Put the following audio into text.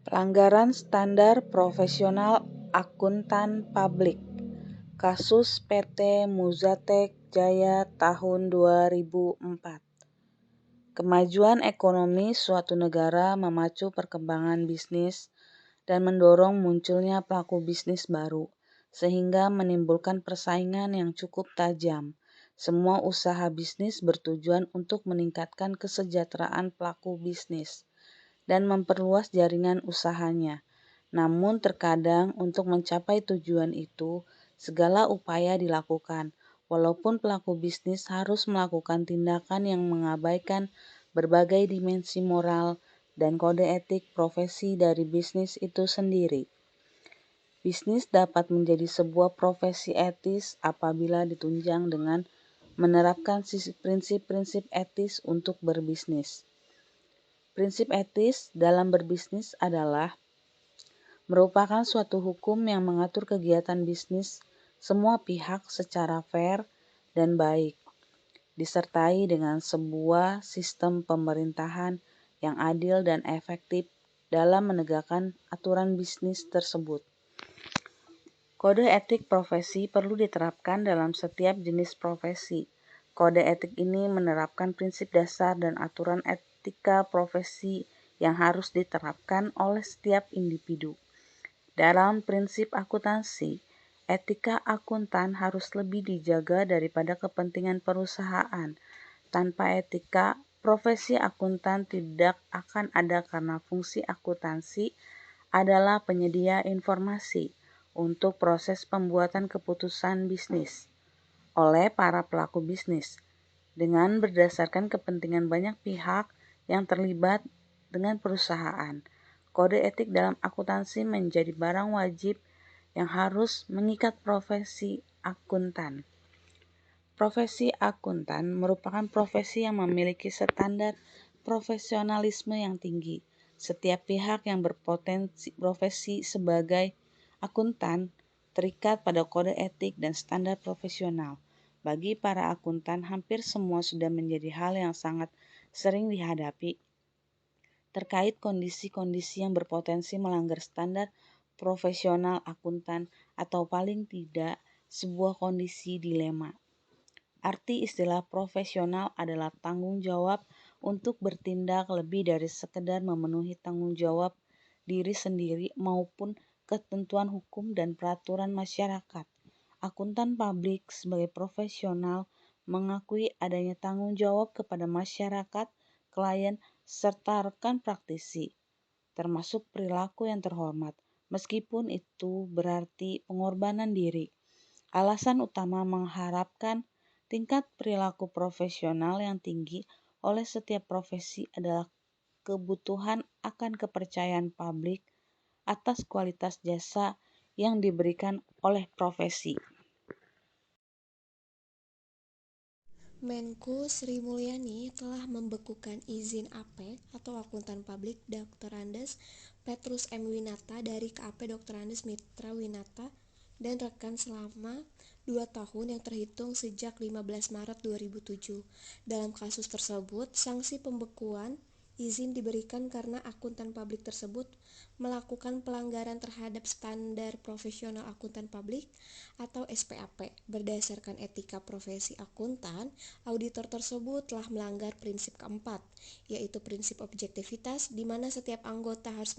Pelanggaran standar profesional akuntan publik. Kasus PT Muzatek Jaya tahun 2004. Kemajuan ekonomi suatu negara memacu perkembangan bisnis dan mendorong munculnya pelaku bisnis baru, sehingga menimbulkan persaingan yang cukup tajam. Semua usaha bisnis bertujuan untuk meningkatkan kesejahteraan pelaku bisnis dan memperluas jaringan usahanya. Namun terkadang untuk mencapai tujuan itu, segala upaya dilakukan, walaupun pelaku bisnis harus melakukan tindakan yang mengabaikan berbagai dimensi moral dan kode etik profesi dari bisnis itu sendiri. Bisnis dapat menjadi sebuah profesi etis apabila ditunjang dengan menerapkan prinsip-prinsip etis untuk berbisnis. Prinsip etis dalam berbisnis adalah merupakan suatu hukum yang mengatur kegiatan bisnis semua pihak secara fair dan baik, disertai dengan sebuah sistem pemerintahan yang adil dan efektif dalam menegakkan aturan bisnis tersebut. Kode etik profesi perlu diterapkan dalam setiap jenis profesi. Kode etik ini menerapkan prinsip dasar dan aturan etika profesi yang harus diterapkan oleh setiap individu. Dalam prinsip akuntansi, etika akuntan harus lebih dijaga daripada kepentingan perusahaan. Tanpa etika, profesi akuntan tidak akan ada karena fungsi akuntansi adalah penyedia informasi untuk proses pembuatan keputusan bisnis oleh para pelaku bisnis dengan berdasarkan kepentingan banyak pihak yang terlibat dengan perusahaan. Kode etik dalam akuntansi menjadi barang wajib yang harus mengikat profesi akuntan. Profesi akuntan merupakan profesi yang memiliki standar profesionalisme yang tinggi. Setiap pihak yang berpotensi profesi sebagai akuntan terikat pada kode etik dan standar profesional. Bagi para akuntan, hampir semua sudah menjadi hal yang sangat sering dihadapi terkait kondisi-kondisi yang berpotensi melanggar standar profesional akuntan atau paling tidak sebuah kondisi dilema. Arti istilah profesional adalah tanggung jawab untuk bertindak lebih dari sekedar memenuhi tanggung jawab diri sendiri maupun ketentuan hukum dan peraturan masyarakat. Akuntan publik sebagai profesional mengakui adanya tanggung jawab kepada masyarakat, klien, serta rekan praktisi, termasuk perilaku yang terhormat, meskipun itu berarti pengorbanan diri. Alasan utama mengharapkan tingkat perilaku profesional yang tinggi oleh setiap profesi adalah kebutuhan akan kepercayaan publik atas kualitas jasa yang diberikan oleh profesi. Menku Sri Mulyani telah membekukan izin AP atau Akuntan Publik Dr. Andes Petrus M. Winata dari KAP Dr. Andes Mitra Winata dan rekan selama 2 tahun yang terhitung sejak 15 Maret 2007. Dalam kasus tersebut, sanksi pembekuan izin diberikan karena akuntan publik tersebut melakukan pelanggaran terhadap standar profesional akuntan publik atau SPAP. Berdasarkan etika profesi akuntan, auditor tersebut telah melanggar prinsip keempat, yaitu prinsip objektivitas, di mana setiap anggota harus